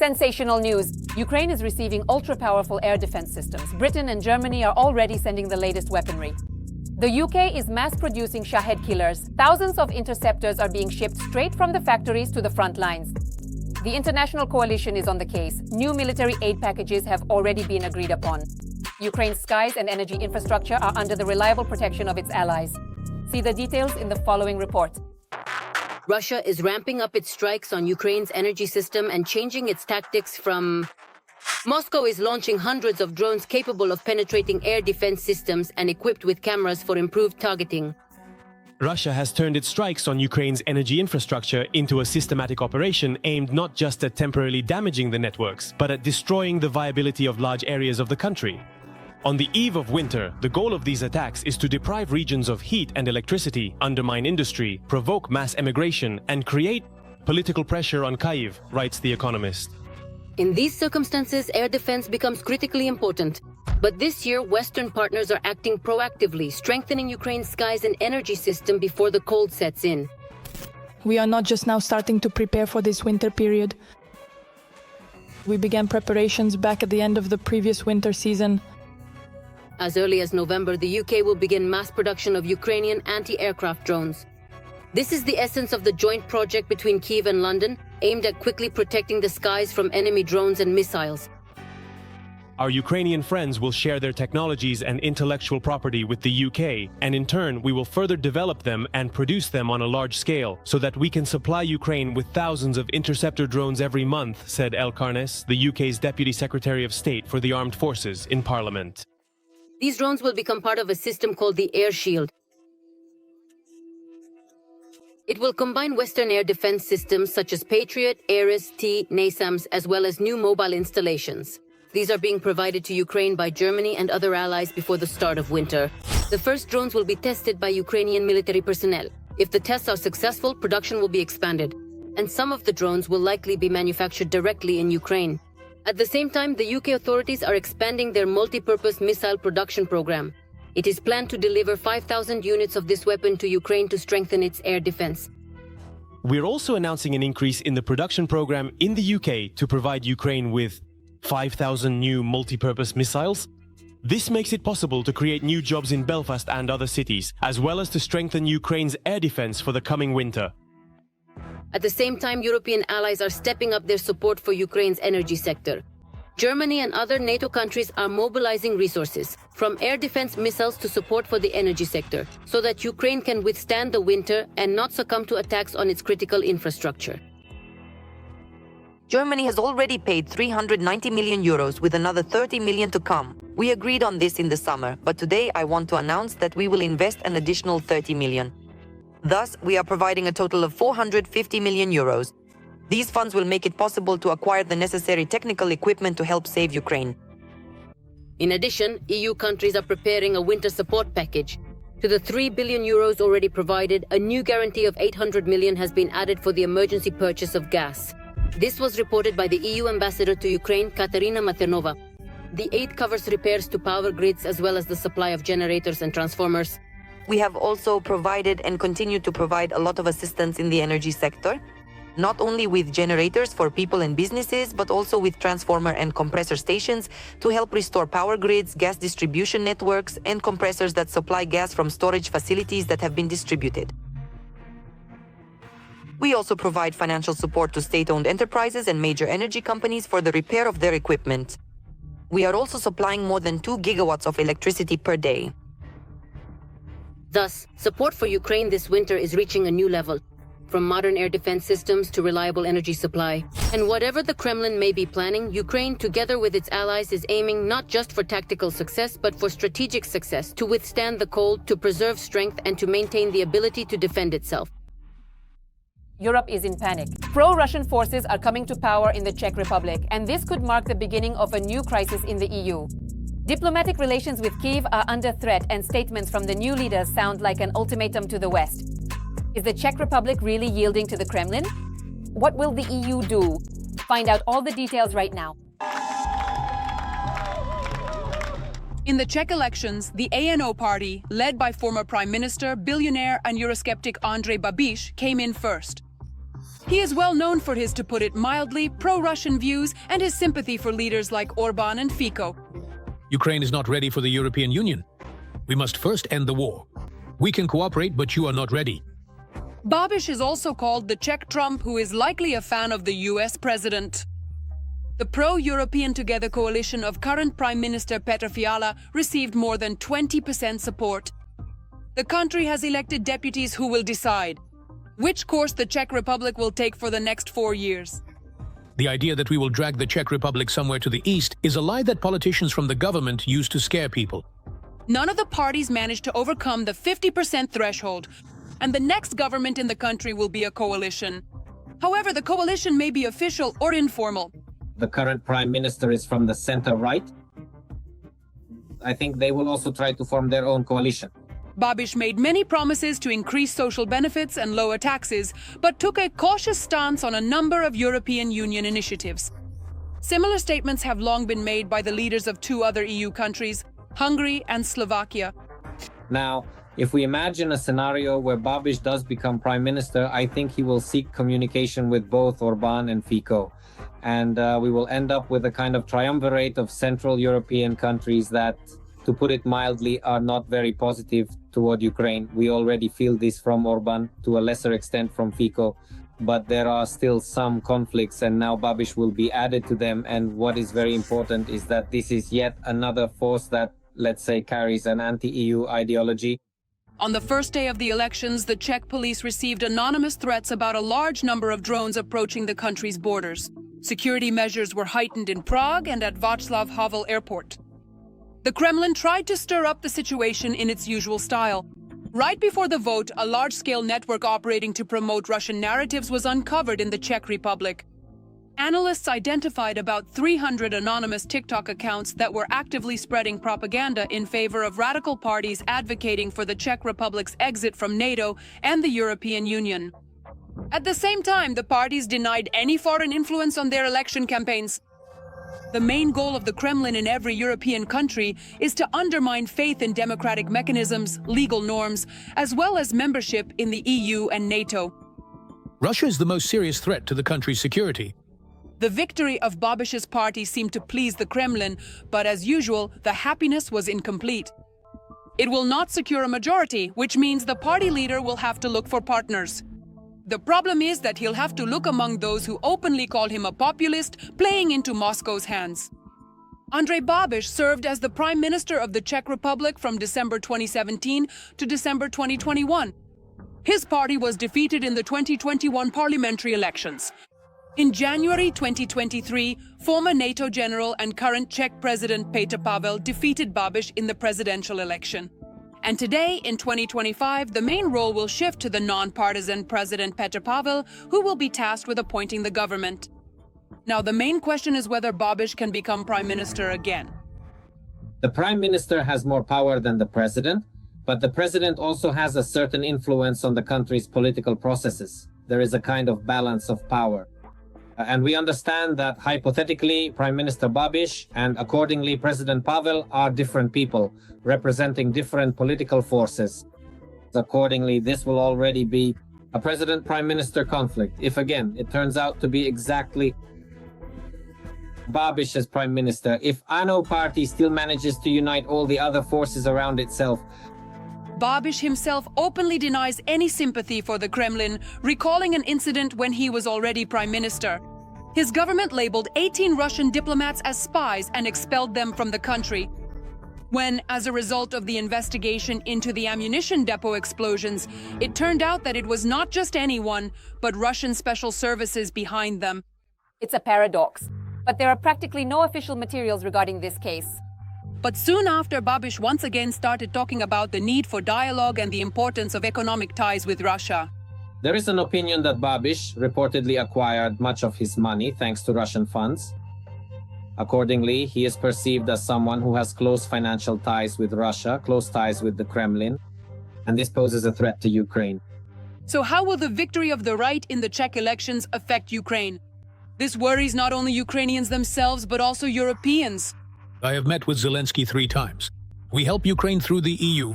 Sensational news. Ukraine is receiving ultra-powerful air defense systems. Britain and Germany are already sending the latest weaponry. The UK is mass-producing Shahed killers. Thousands of interceptors are being shipped straight from the factories to the front lines. The international coalition is on the case. New military aid packages have already been agreed upon. Ukraine's skies and energy infrastructure are under the reliable protection of its allies. See the details in the following report. Russia is ramping up its strikes on Ukraine's energy system and changing its tactics from... Moscow is launching hundreds of drones capable of penetrating air defense systems and equipped with cameras for improved targeting. Russia has turned its strikes on Ukraine's energy infrastructure into a systematic operation aimed not just at temporarily damaging the networks, but at destroying the viability of large areas of the country. On the eve of winter, the goal of these attacks is to deprive regions of heat and electricity, undermine industry, provoke mass emigration, and create political pressure on Kyiv, writes The Economist. In these circumstances, air defense becomes critically important. But this year, Western partners are acting proactively, strengthening Ukraine's skies and energy system before the cold sets in. We are not just now starting to prepare for this winter period. We began preparations back at the end of the previous winter season. As early as November, the UK will begin mass production of Ukrainian anti-aircraft drones. This is the essence of the joint project between Kyiv and London, aimed at quickly protecting the skies from enemy drones and missiles. Our Ukrainian friends will share their technologies and intellectual property with the UK, and in turn, we will further develop them and produce them on a large scale, so that we can supply Ukraine with thousands of interceptor drones every month, said El Carnes, the UK's Deputy Secretary of State for the Armed Forces, in Parliament. These drones will become part of a system called the Air Shield. It will combine Western air defense systems such as Patriot, Ares-T, NASAMS, as well as new mobile installations. These are being provided to Ukraine by Germany and other allies before the start of winter. The first drones will be tested by Ukrainian military personnel. If the tests are successful, production will be expanded. And some of the drones will likely be manufactured directly in Ukraine. At the same time, the UK authorities are expanding their multi-purpose missile production program. It is planned to deliver 5,000 units of this weapon to Ukraine to strengthen its air defense. We're also announcing an increase in the production program in the UK to provide Ukraine with 5,000 new multi-purpose missiles. This makes it possible to create new jobs in Belfast and other cities, as well as to strengthen Ukraine's air defense for the coming winter. At the same time, European allies are stepping up their support for Ukraine's energy sector. Germany and other NATO countries are mobilizing resources, from air defense missiles to support for the energy sector, so that Ukraine can withstand the winter and not succumb to attacks on its critical infrastructure. Germany has already paid 390 million euros with another 30 million to come. We agreed on this in the summer, but today I want to announce that we will invest an additional 30 million. Thus, we are providing a total of 450 million euros. These funds will make it possible to acquire the necessary technical equipment to help save Ukraine. In addition, EU countries are preparing a winter support package. To the 3 billion euros already provided, a new guarantee of 800 million has been added for the emergency purchase of gas. This was reported by the EU ambassador to Ukraine, Katerina Maternova. The aid covers repairs to power grids as well as the supply of generators and transformers. We have also provided and continue to provide a lot of assistance in the energy sector, not only with generators for people and businesses, but also with transformer and compressor stations to help restore power grids, gas distribution networks, and compressors that supply gas from storage facilities that have been distributed. We also provide financial support to state-owned enterprises and major energy companies for the repair of their equipment. We are also supplying more than 2 gigawatts of electricity per day. Thus, support for Ukraine this winter is reaching a new level, from modern air defense systems to reliable energy supply. And whatever the Kremlin may be planning, Ukraine, together with its allies, is aiming not just for tactical success, but for strategic success, to withstand the cold, to preserve strength, and to maintain the ability to defend itself. Europe is in panic. Pro-Russian forces are coming to power in the Czech Republic, and this could mark the beginning of a new crisis in the EU. Diplomatic relations with Kyiv are under threat, and statements from the new leaders sound like an ultimatum to the West. Is the Czech Republic really yielding to the Kremlin? What will the EU do? Find out all the details right now. In the Czech elections, the ANO party, led by former Prime Minister, billionaire and Eurosceptic Andrej Babiš, came in first. He is well known for his, to put it mildly, pro-Russian views and his sympathy for leaders like Orban and Fico. Ukraine is not ready for the European Union. We must first end the war. We can cooperate, but you are not ready. Babiš is also called the Czech Trump, who is likely a fan of the US president. The pro-European Together coalition of current Prime Minister Petr Fiala received more than 20% support. The country has elected deputies who will decide which course the Czech Republic will take for the next 4 years. The idea that we will drag the Czech Republic somewhere to the east is a lie that politicians from the government use to scare people. None of the parties managed to overcome the 50% threshold, and the next government in the country will be a coalition. However, the coalition may be official or informal. The current prime minister is from the center-right. I think they will also try to form their own coalition. Babiš made many promises to increase social benefits and lower taxes, but took a cautious stance on a number of European Union initiatives. Similar statements have long been made by the leaders of 2 other EU countries, Hungary and Slovakia. Now, if we imagine a scenario where Babiš does become prime minister, I think he will seek communication with both Orban and Fico. And we will end up with a kind of triumvirate of Central European countries that, to put it mildly, are not very positive toward Ukraine. We already feel this from Orban, to a lesser extent from Fico, but there are still some conflicts, and now Babiš will be added to them. And what is very important is that this is yet another force that, let's say, carries an anti-EU ideology. On the first day of the elections, the Czech police received anonymous threats about a large number of drones approaching the country's borders. Security measures were heightened in Prague and at Václav Havel Airport. The Kremlin tried to stir up the situation in its usual style. Right before the vote, a large-scale network operating to promote Russian narratives was uncovered in the Czech Republic. Analysts identified about 300 anonymous TikTok accounts that were actively spreading propaganda in favor of radical parties advocating for the Czech Republic's exit from NATO and the European Union. At the same time, the parties denied any foreign influence on their election campaigns. The main goal of the Kremlin in every European country is to undermine faith in democratic mechanisms, legal norms, as well as membership in the EU and NATO. Russia is the most serious threat to the country's security. The victory of Babiš's party seemed to please the Kremlin, but as usual, the happiness was incomplete. It will not secure a majority, which means the party leader will have to look for partners. The problem is that he'll have to look among those who openly call him a populist, playing into Moscow's hands. Andrej Babiš served as the Prime Minister of the Czech Republic from December 2017 to December 2021. His party was defeated in the 2021 parliamentary elections. In January 2023, former NATO general and current Czech President Petr Pavel defeated Babiš in the presidential election. And today, in 2025, the main role will shift to the non-partisan President Petr Pavel, who will be tasked with appointing the government. Now, the main question is whether Babiš can become prime minister again. The prime minister has more power than the president, but the president also has a certain influence on the country's political processes. There is a kind of balance of power. And we understand that hypothetically, Prime Minister Babiš and accordingly President Pavel are different people, representing different political forces. Accordingly, this will already be a president-prime minister conflict. If again, it turns out to be exactly Babiš as prime minister, if ANO party still manages to unite all the other forces around itself. Babiš himself openly denies any sympathy for the Kremlin, recalling an incident when he was already prime minister. His government labeled 18 Russian diplomats as spies and expelled them from the country. When, as a result of the investigation into the ammunition depot explosions, it turned out that it was not just anyone, but Russian special services behind them. It's a paradox, but there are practically no official materials regarding this case. But soon after, Babiš once again started talking about the need for dialogue and the importance of economic ties with Russia. There is an opinion that Babiš reportedly acquired much of his money thanks to Russian funds. Accordingly, he is perceived as someone who has close financial ties with Russia, close ties with the Kremlin, and this poses a threat to Ukraine. So how will the victory of the right in the Czech elections affect Ukraine? This worries not only Ukrainians themselves, but also Europeans. I have met with Zelensky 3 times. We help Ukraine through the EU.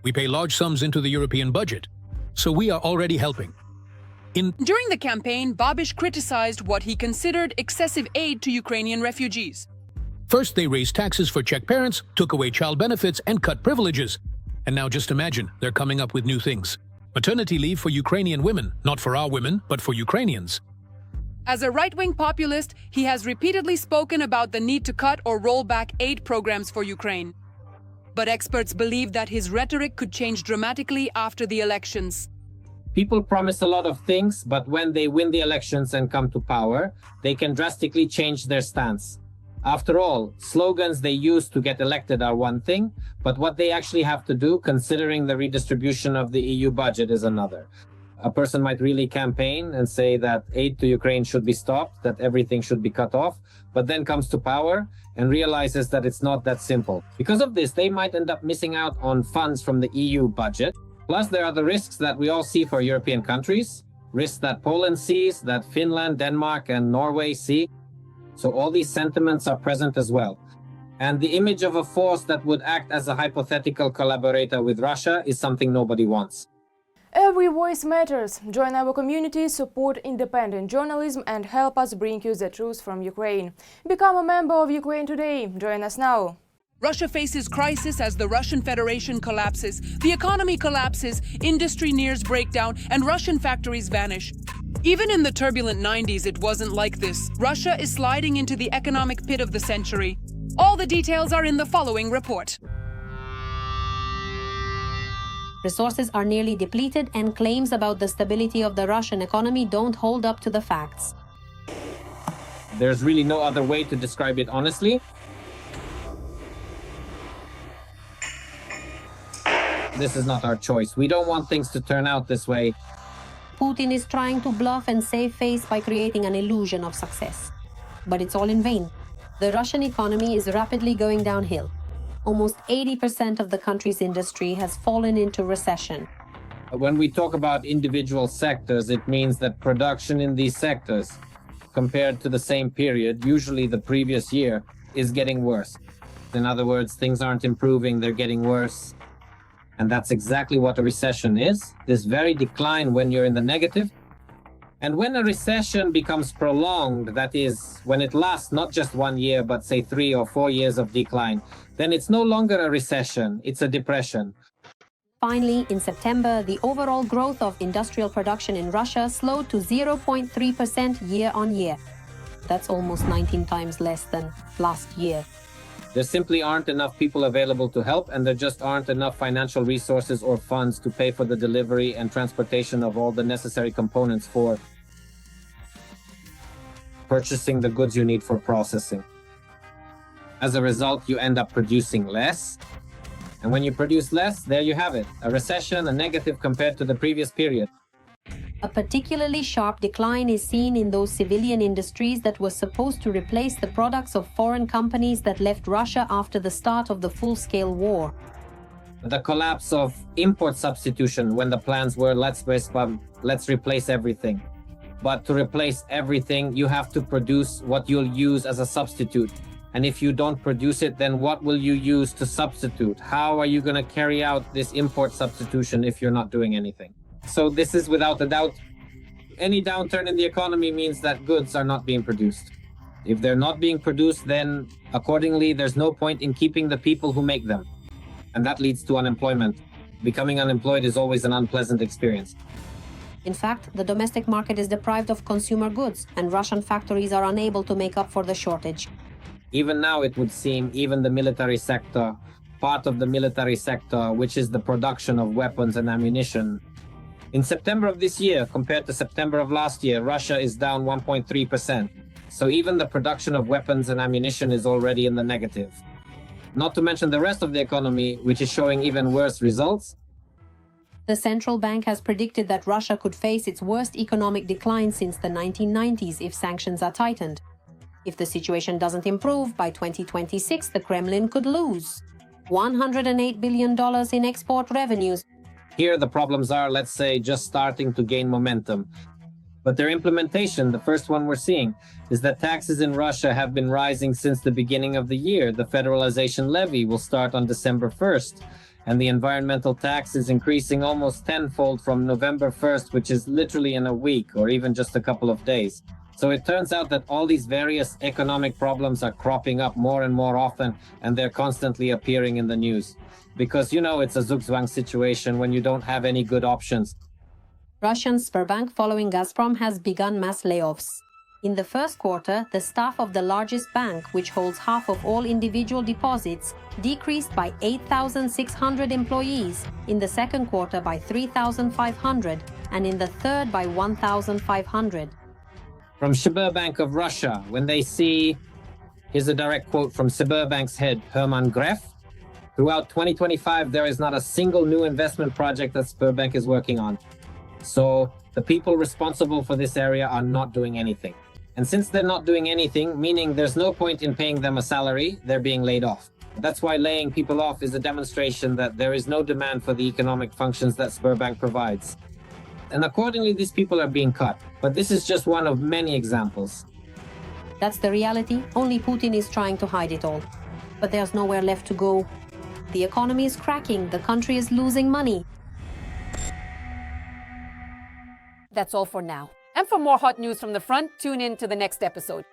We pay large sums into the European budget. So we are already helping. During the campaign, Babiš criticized what he considered excessive aid to Ukrainian refugees. First, they raised taxes for Czech parents, took away child benefits, and cut privileges. And now just imagine, they're coming up with new things. Maternity leave for Ukrainian women, not for our women, but for Ukrainians. As a right-wing populist, he has repeatedly spoken about the need to cut or roll back aid programs for Ukraine. But experts believe that his rhetoric could change dramatically after the elections. People promise a lot of things, but when they win the elections and come to power, they can drastically change their stance. After all, slogans they use to get elected are one thing, but what they actually have to do, considering the redistribution of the EU budget, is another. A person might really campaign and say that aid to Ukraine should be stopped, that everything should be cut off, but then comes to power and realizes that it's not that simple. Because of this, they might end up missing out on funds from the EU budget. Plus, there are the risks that we all see for European countries, risks that Poland sees, that Finland, Denmark, and Norway see. So all these sentiments are present as well. And the image of a force that would act as a hypothetical collaborator with Russia is something nobody wants. Every voice matters. Join our community, support independent journalism and help us bring you the truth from Ukraine. Become a member of Ukraine today. Join us now. Russia faces crisis as the Russian Federation collapses, the economy collapses, industry nears breakdown, and Russian factories vanish. Even in the turbulent 90s, it wasn't like this. Russia is sliding into the economic pit of the century. All the details are in the following report. Resources are nearly depleted, and claims about the stability of the Russian economy don't hold up to the facts. There's really no other way to describe it honestly. This is not our choice. We don't want things to turn out this way. Putin is trying to bluff and save face by creating an illusion of success. But it's all in vain. The Russian economy is rapidly going downhill. Almost 80% of the country's industry has fallen into recession. When we talk about individual sectors, it means that production in these sectors, compared to the same period, usually the previous year, is getting worse. In other words, things aren't improving, they're getting worse. And that's exactly what a recession is, this very decline when you're in the negative. And when a recession becomes prolonged, that is, when it lasts not just 1 year, but say 3 or 4 years of decline, then it's no longer a recession, it's a depression. Finally, in September, the overall growth of industrial production in Russia slowed to 0.3% year-on-year. That's almost 19 times less than last year. There simply aren't enough people available to help, and there just aren't enough financial resources or funds to pay for the delivery and transportation of all the necessary components for purchasing the goods you need for processing. As a result, you end up producing less. And when you produce less, there you have it, a recession, a negative compared to the previous period. A particularly sharp decline is seen in those civilian industries that were supposed to replace the products of foreign companies that left Russia after the start of the full-scale war. The collapse of import substitution, when the plans were let's replace everything. But to replace everything, you have to produce what you'll use as a substitute. And if you don't produce it, then what will you use to substitute? How are you going to carry out this import substitution if you're not doing anything? So this is without a doubt, any downturn in the economy means that goods are not being produced. If they're not being produced, then accordingly, there's no point in keeping the people who make them. And that leads to unemployment. Becoming unemployed is always an unpleasant experience. In fact, the domestic market is deprived of consumer goods, and Russian factories are unable to make up for the shortage. Even now, it would seem, even the military sector, part of the military sector, which is the production of weapons and ammunition, in September of this year, compared to September of last year, Russia is down 1.3%. So even the production of weapons and ammunition is already in the negative. Not to mention the rest of the economy, which is showing even worse results. The central bank has predicted that Russia could face its worst economic decline since the 1990s if sanctions are tightened. If the situation doesn't improve, by 2026 the Kremlin could lose $108 billion in export revenues. Here the problems are, let's say, just starting to gain momentum. But their implementation, the first one we're seeing, is that taxes in Russia have been rising since the beginning of the year. The federalization levy will start on December 1st. And the environmental tax is increasing almost tenfold from November 1st, which is literally in a week or even just a couple of days. So it turns out that all these various economic problems are cropping up more and more often, and they're constantly appearing in the news. Because, it's a Zugzwang situation when you don't have any good options. Russian Sberbank, following Gazprom, has begun mass layoffs. In the first quarter, the staff of the largest bank, which holds half of all individual deposits, decreased by 8,600 employees, in the second quarter by 3,500, and in the third by 1,500. From Sberbank of Russia, when they see, here's a direct quote from Sberbank's head, Herman Gref, throughout 2025, there is not a single new investment project that Sberbank is working on. So the people responsible for this area are not doing anything. And since they're not doing anything, meaning there's no point in paying them a salary, they're being laid off. That's why laying people off is a demonstration that there is no demand for the economic functions that Sberbank provides. And accordingly, these people are being cut. But this is just one of many examples. That's the reality. Only Putin is trying to hide it all. But there's nowhere left to go. The economy is cracking. The country is losing money. That's all for now. And for more hot news from the front, tune in to the next episode.